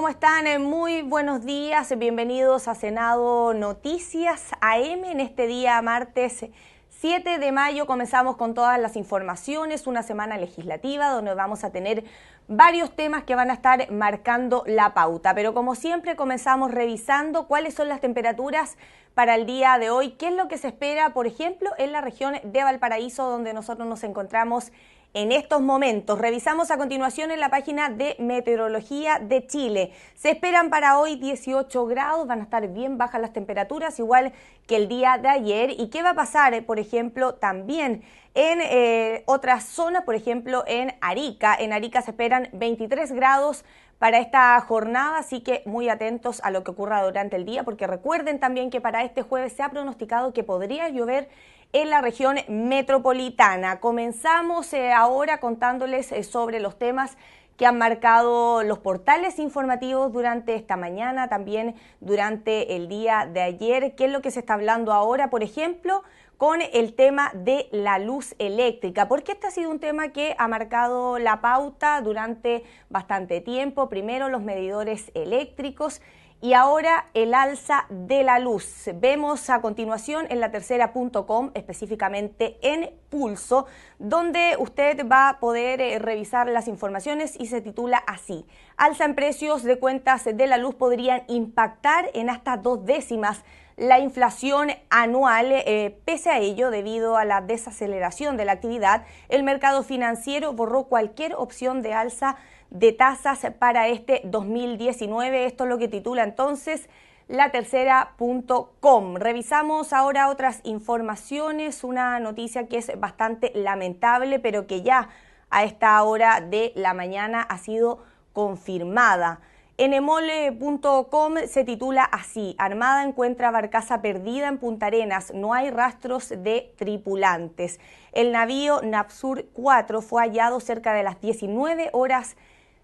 ¿Cómo están? Muy buenos días, bienvenidos a Senado Noticias AM en este día martes 7 de mayo. Comenzamos con todas las informaciones, una semana legislativa donde vamos a tener varios temas que van a estar marcando la pauta, pero como siempre comenzamos revisando cuáles son las temperaturas para el día de hoy, qué es lo que se espera, por ejemplo, en la región de Valparaíso, donde nosotros nos encontramos en estos momentos. Revisamos a continuación en la página de Meteorología de Chile. Se esperan para hoy 18 grados, van a estar bien bajas las temperaturas, igual que el día de ayer. ¿Y qué va a pasar, por ejemplo, también en otras zonas, por ejemplo, en Arica? En Arica se esperan 23 grados para esta jornada, así que muy atentos a lo que ocurra durante el día, porque recuerden también que para este jueves se ha pronosticado que podría llover en la región metropolitana. Comenzamos ahora contándoles sobre los temas que han marcado los portales informativos durante esta mañana, también durante el día de ayer. ¿Qué es lo que se está hablando ahora? Por ejemplo, con el tema de la luz eléctrica, porque este ha sido un tema que ha marcado la pauta durante bastante tiempo. Primero los medidores eléctricos y ahora el alza de la luz. Vemos a continuación en latercera.com, específicamente en Pulso, donde usted va a poder revisar las informaciones y se titula así: alza en precios de cuentas de la luz podrían impactar en hasta 2 décimas la inflación anual. Pese a ello, debido a la desaceleración de la actividad, el mercado financiero borró cualquier opción de alza de tasas para este 2019. Esto es lo que titula entonces latercera.com. Revisamos ahora otras informaciones, una noticia que es bastante lamentable, pero que ya a esta hora de la mañana ha sido confirmada. En emole.com se titula así: Armada encuentra barcaza perdida en Punta Arenas, no hay rastros de tripulantes. El navío Napsur 4 fue hallado cerca de las 19 horas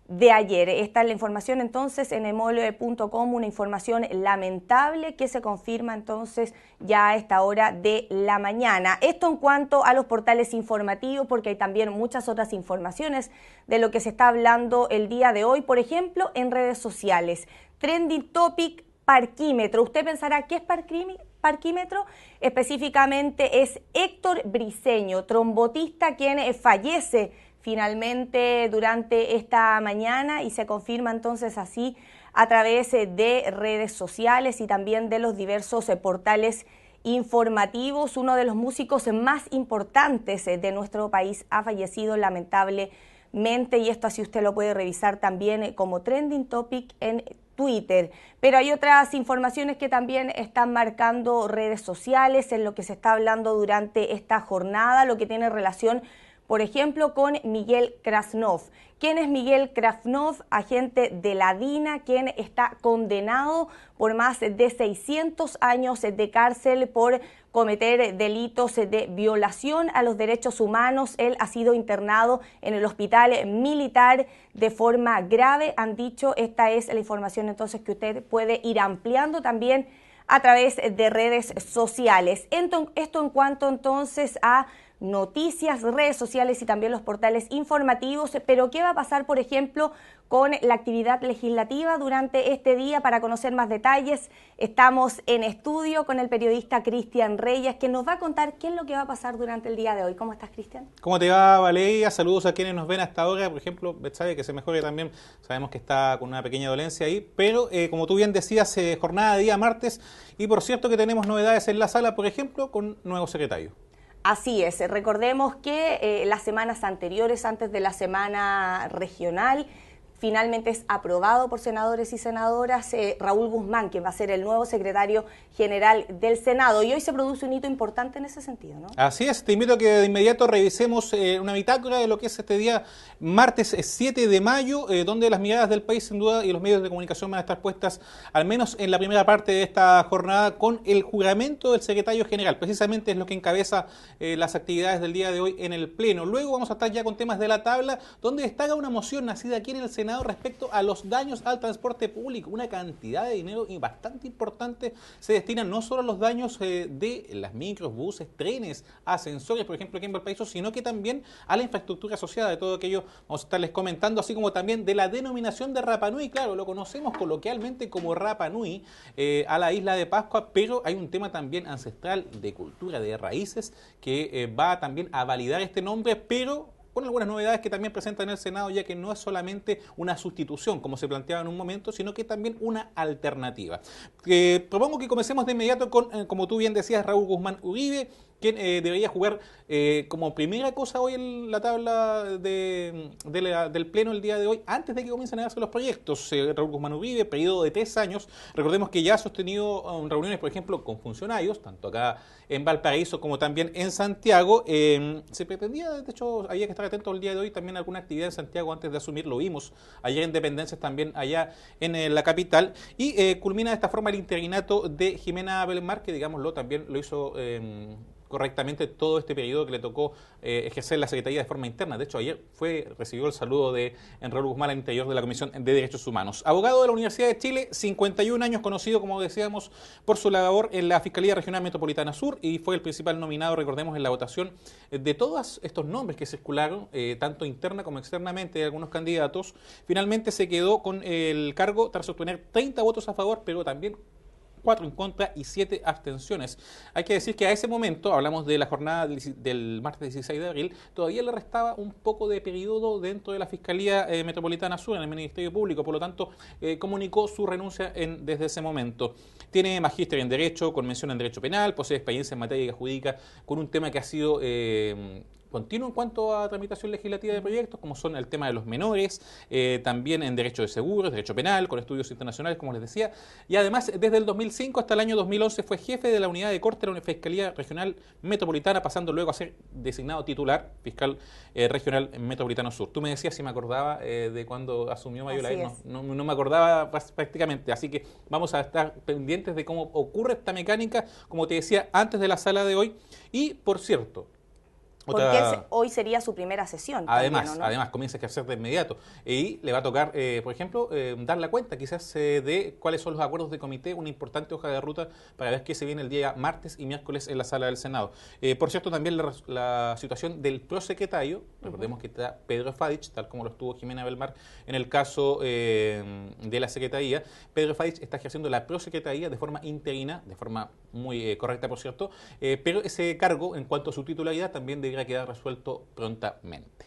de ayer. Esta es la información entonces en emole.com, una información lamentable que se confirma entonces ya a esta hora de la mañana. Esto en cuanto a los portales informativos, porque hay también muchas otras informaciones de lo que se está hablando el día de hoy, por ejemplo, en redes sociales. Trending topic, parquímetro. Usted pensará, ¿qué es parquímetro? Específicamente es Héctor Briceño, trombotista, quien fallece finalmente durante esta mañana, y se confirma entonces así a través de redes sociales y también de los diversos portales informativos. Uno de los músicos más importantes de nuestro país ha fallecido lamentablemente, y esto así usted lo puede revisar también como trending topic en Twitter. Pero hay otras informaciones que también están marcando redes sociales en lo que se está hablando durante esta jornada, lo que tiene relación, por ejemplo, con Miguel Krasnov. ¿Quién es Miguel Krasnov? Agente de la DINA, quien está condenado por más de 600 años de cárcel por cometer delitos de violación a los derechos humanos. Él ha sido internado en el hospital militar de forma grave, han dicho. Esta es la información entonces que usted puede ir ampliando también a través de redes sociales. Esto en cuanto entonces a noticias, redes sociales y también los portales informativos. Pero ¿qué va a pasar, por ejemplo, con la actividad legislativa durante este día? Para conocer más detalles, estamos en estudio con el periodista Cristian Reyes, que nos va a contar qué es lo que va a pasar durante el día de hoy. ¿Cómo estás, Cristian? ¿Cómo te va, Valeria? Saludos a quienes nos ven hasta ahora. Por ejemplo, Betsabe, que se mejore también. Sabemos que está con una pequeña dolencia ahí, pero como tú bien decías, jornada de día martes, y por cierto que tenemos novedades en la sala, por ejemplo, con nuevo secretario. Así es, recordemos que las semanas anteriores, antes de la semana regional, finalmente es aprobado por senadores y senadoras Raúl Guzmán, quien va a ser el nuevo secretario general del Senado. Y hoy se produce un hito importante en ese sentido, ¿no? Así es, te invito a que de inmediato revisemos una bitácora de lo que es este día, martes 7 de mayo, donde las miradas del país sin duda y los medios de comunicación van a estar puestas, al menos en la primera parte de esta jornada, con el juramento del secretario general. Precisamente es lo que encabeza las actividades del día de hoy en el Pleno. Luego vamos a estar ya con temas de la tabla, donde destaca una moción nacida aquí en el Senado, Senado respecto a los daños al transporte público. Una cantidad de dinero y bastante importante se destina no solo a los daños de las micros, buses, trenes, ascensores, por ejemplo, aquí en Valparaíso, sino que también a la infraestructura asociada de todo aquello. Vamos a estarles comentando, así como también de la denominación de Rapa Nui. Claro, lo conocemos coloquialmente como Rapa Nui a la isla de Pascua, pero hay un tema también ancestral de cultura, de raíces, que va también a validar este nombre, pero con algunas novedades que también presenta en el Senado, ya que no es solamente una sustitución, como se planteaba en un momento, sino que también una alternativa. Propongo que comencemos de inmediato con, como tú bien decías, Raúl Guzmán Uribe, quien debería jugar como primera cosa hoy en la tabla del Pleno el día de hoy, antes de que comiencen a darse los proyectos. Raúl Guzmán Uribe, periodo de 3 años, recordemos que ya ha sostenido reuniones, por ejemplo, con funcionarios, tanto acá en Valparaíso como también en Santiago. Se pretendía, de hecho, había que estar atento el día de hoy también a alguna actividad en Santiago antes de asumir, lo vimos ayer en Dependencias también allá en la capital, y culmina de esta forma el interinato de Jimena Belmar, que digámoslo, también lo hizo correctamente todo este periodo que le tocó ejercer la Secretaría de forma interna. De hecho, ayer recibió el saludo de Raúl Guzmán al interior de la Comisión de Derechos Humanos. Abogado de la Universidad de Chile, 51 años, conocido, como decíamos, por su labor en la Fiscalía Regional Metropolitana Sur, y fue el principal nominado, recordemos, en la votación de todos estos nombres que circularon, tanto interna como externamente, de algunos candidatos. Finalmente se quedó con el cargo tras obtener 30 votos a favor, pero también 4 en contra y 7 abstenciones. Hay que decir que a ese momento, hablamos de la jornada del martes 16 de abril, todavía le restaba un poco de periodo dentro de la Fiscalía Metropolitana Sur, en el Ministerio Público, por lo tanto comunicó su renuncia desde ese momento. Tiene magíster en Derecho, con mención en Derecho Penal, posee experiencia en materia jurídica, con un tema que ha sido continuo en cuanto a tramitación legislativa de proyectos, como son el tema de los menores, también en Derecho de Seguros, Derecho Penal, con estudios internacionales, como les decía, y además desde el 2005 hasta el año 2011 fue jefe de la unidad de corte de la Fiscalía Regional Metropolitana, pasando luego a ser designado titular fiscal regional Metropolitano Sur. Tú me decías si me acordaba de cuando asumió Mayolaer, no me acordaba prácticamente, así que vamos a estar pendientes de cómo ocurre esta mecánica, como te decía, antes de la sala de hoy. Y, por cierto, porque hoy sería su primera sesión. Además, también, ¿no? además comienza a ejercer de inmediato. Y le va a tocar, por ejemplo, dar la cuenta quizás de cuáles son los acuerdos de comité, una importante hoja de ruta para ver qué se viene el día martes y miércoles en la sala del Senado. Por cierto, también la situación del prosecretario, recordemos que está Pedro Fadich, tal como lo estuvo Jimena Belmar en el caso de la Secretaría. Pedro Fadich está ejerciendo la prosecretaría de forma interina, de forma muy correcta, por cierto, pero ese cargo, en cuanto a su titularidad, también debería quedar resuelto prontamente.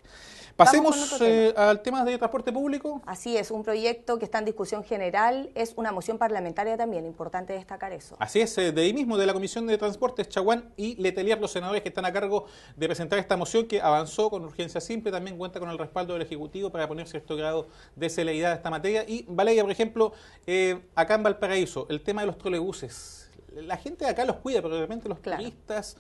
Pasemos al tema de transporte público. Así es, un proyecto que está en discusión general, es una moción parlamentaria también, importante destacar eso. Así es, de ahí mismo, de la Comisión de Transportes, Chaguán y Letelier, los senadores que están a cargo de presentar esta moción, que avanzó con urgencia simple, también cuenta con el respaldo del Ejecutivo para poner cierto grado de celeridad a esta materia. Y Valeria, por ejemplo, acá en Valparaíso, el tema de los trolebuses. La gente de acá los cuida, pero de repente los turistas,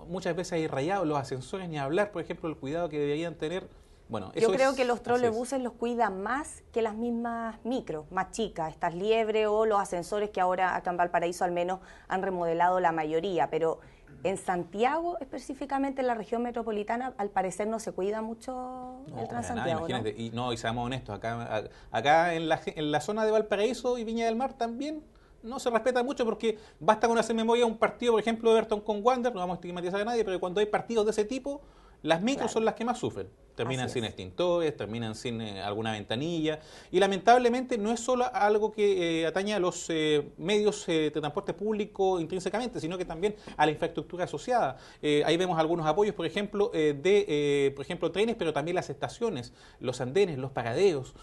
muchas veces hay rayados, los ascensores, ni hablar, por ejemplo, el cuidado que deberían tener. Bueno, yo creo que los trolebuses los cuidan más que las mismas micros, más chicas, estas liebres o los ascensores que ahora acá en Valparaíso al menos han remodelado la mayoría, pero en Santiago, específicamente en la región metropolitana, al parecer no se cuida mucho el Transantiago. Imagínate, ¿no? Y seamos honestos, acá en la zona de Valparaíso y Viña del Mar también no se respeta mucho, porque basta con hacer memoria un partido, por ejemplo, de Everton con Wander, no vamos a estigmatizar a nadie, pero cuando hay partidos de ese tipo, las micros son las que más sufren. Terminan sin extintores, terminan sin alguna ventanilla, y lamentablemente no es solo algo que atañe a los medios de transporte público intrínsecamente, sino que también a la infraestructura asociada. Ahí vemos algunos apoyos, por ejemplo, por ejemplo, trenes, pero también las estaciones, los andenes, los paraderos,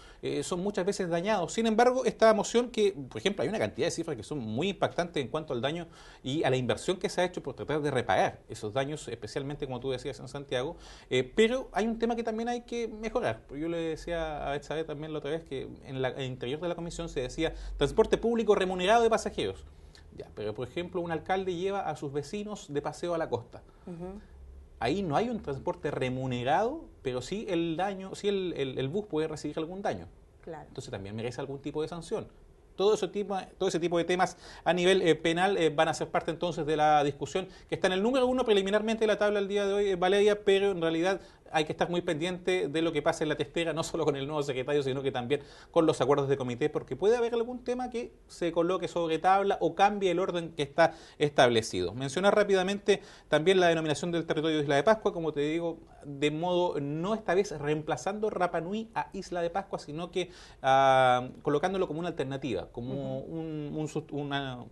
son muchas veces dañados. Sin embargo, esta moción que, por ejemplo, hay una cantidad de cifras que son muy impactantes en cuanto al daño y a la inversión que se ha hecho por tratar de reparar esos daños, especialmente, como tú decías, en Santiago, pero hay un tema que también hay que mejorar. Yo le decía a Betsabe también la otra vez que en el interior de la comisión se decía transporte público remunerado de pasajeros. Ya, pero por ejemplo un alcalde lleva a sus vecinos de paseo a la costa. Ahí no hay un transporte remunerado, pero sí el daño, sí el bus puede recibir algún daño. Claro. Entonces también merece algún tipo de sanción. Todo ese tipo de temas a nivel penal van a ser parte entonces de la discusión que está en el número 1 preliminarmente de la tabla el día de hoy, Valeria, pero en realidad hay que estar muy pendiente de lo que pase en la testera, no solo con el nuevo secretario, sino que también con los acuerdos de comité, porque puede haber algún tema que se coloque sobre tabla o cambie el orden que está establecido. Mencionar rápidamente también la denominación del territorio de Isla de Pascua, como te digo, de modo no esta vez reemplazando Rapa Nui a Isla de Pascua, sino que colocándolo como una alternativa, como una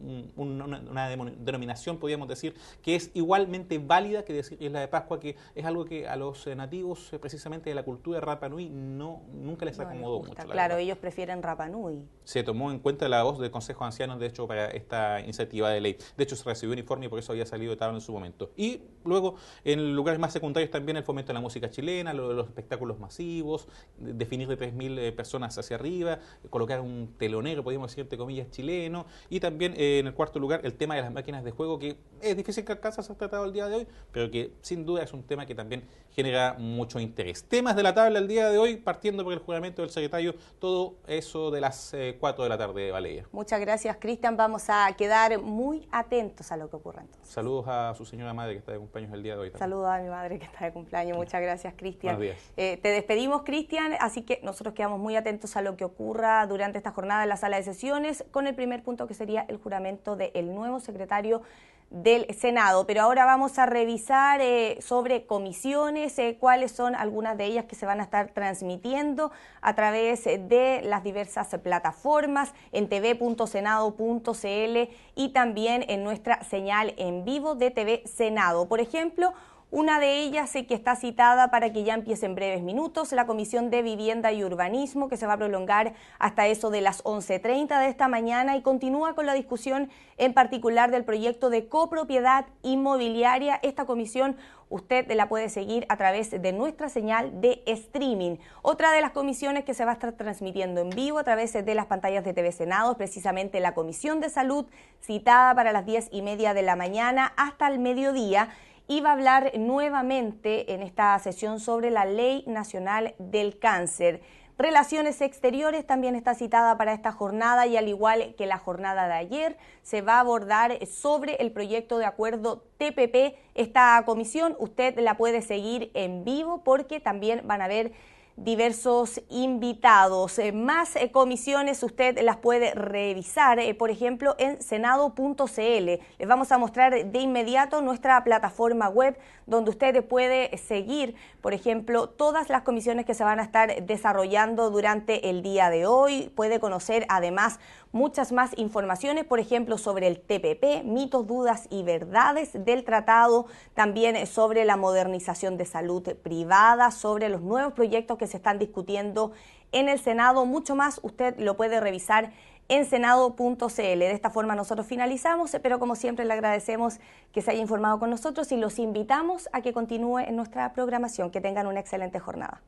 denominación, podríamos decir, que es igualmente válida que decir Isla de Pascua, que es algo que a los nativos precisamente de la cultura de Rapa Nui nunca les acomodó mucho. Claro, ellos prefieren Rapa Nui. Se tomó en cuenta la voz del Consejo de Ancianos, de hecho, para esta iniciativa de ley. De hecho, se recibió un informe y por eso había salido de tabla en su momento. Y luego, en lugares más secundarios también el fomento de la música chilena, los espectáculos masivos, definir de 3.000 personas hacia arriba, colocar un telonero, podríamos decir, entre comillas, chileno. Y también, en el cuarto lugar, el tema de las máquinas de juego, que es difícil que alcance a ser tratado el día de hoy, pero que sin duda es un tema que también genera mucho interés. Temas de la tabla el día de hoy, partiendo por el juramento del secretario, todo eso de las 4 de la tarde, Valeria. Muchas gracias, Cristian. Vamos a quedar muy atentos a lo que ocurra entonces. Saludos a su señora madre que está de cumpleaños el día de hoy también. Saludos a mi madre que está de cumpleaños. Muchas gracias, Cristian. Buenos días. Te despedimos, Cristian, así que nosotros quedamos muy atentos a lo que ocurra durante esta jornada en la sala de sesiones, con el primer punto que sería el juramento del nuevo secretario del Senado. Pero ahora vamos a revisar sobre comisiones, cuáles son algunas de ellas que se van a estar transmitiendo a través de las diversas plataformas, en tv.senado.cl y también en nuestra señal en vivo de TV Senado. Por ejemplo, una de ellas que está citada para que ya empiece en breves minutos, la Comisión de Vivienda y Urbanismo, que se va a prolongar hasta eso de las 11:30 de esta mañana y continúa con la discusión en particular del proyecto de copropiedad inmobiliaria. Esta comisión usted la puede seguir a través de nuestra señal de streaming. Otra de las comisiones que se va a estar transmitiendo en vivo a través de las pantallas de TV Senado es precisamente la Comisión de Salud, citada para las 10:30 de la mañana hasta el mediodía. Y va a hablar nuevamente en esta sesión sobre la Ley Nacional del Cáncer. Relaciones Exteriores también está citada para esta jornada y al igual que la jornada de ayer, se va a abordar sobre el proyecto de acuerdo TPP. Esta comisión usted la puede seguir en vivo porque también van a haber diversos invitados. Más comisiones usted las puede revisar, por ejemplo, en senado.cl. Les vamos a mostrar de inmediato nuestra plataforma web donde usted puede seguir, por ejemplo, todas las comisiones que se van a estar desarrollando durante el día de hoy. Puede conocer además muchas más informaciones, por ejemplo, sobre el TPP, mitos, dudas y verdades del tratado, también sobre la modernización de salud privada, sobre los nuevos proyectos que se están discutiendo en el Senado. Mucho más usted lo puede revisar en senado.cl. De esta forma nosotros finalizamos, pero como siempre le agradecemos que se haya informado con nosotros y los invitamos a que continúe en nuestra programación. Que tengan una excelente jornada.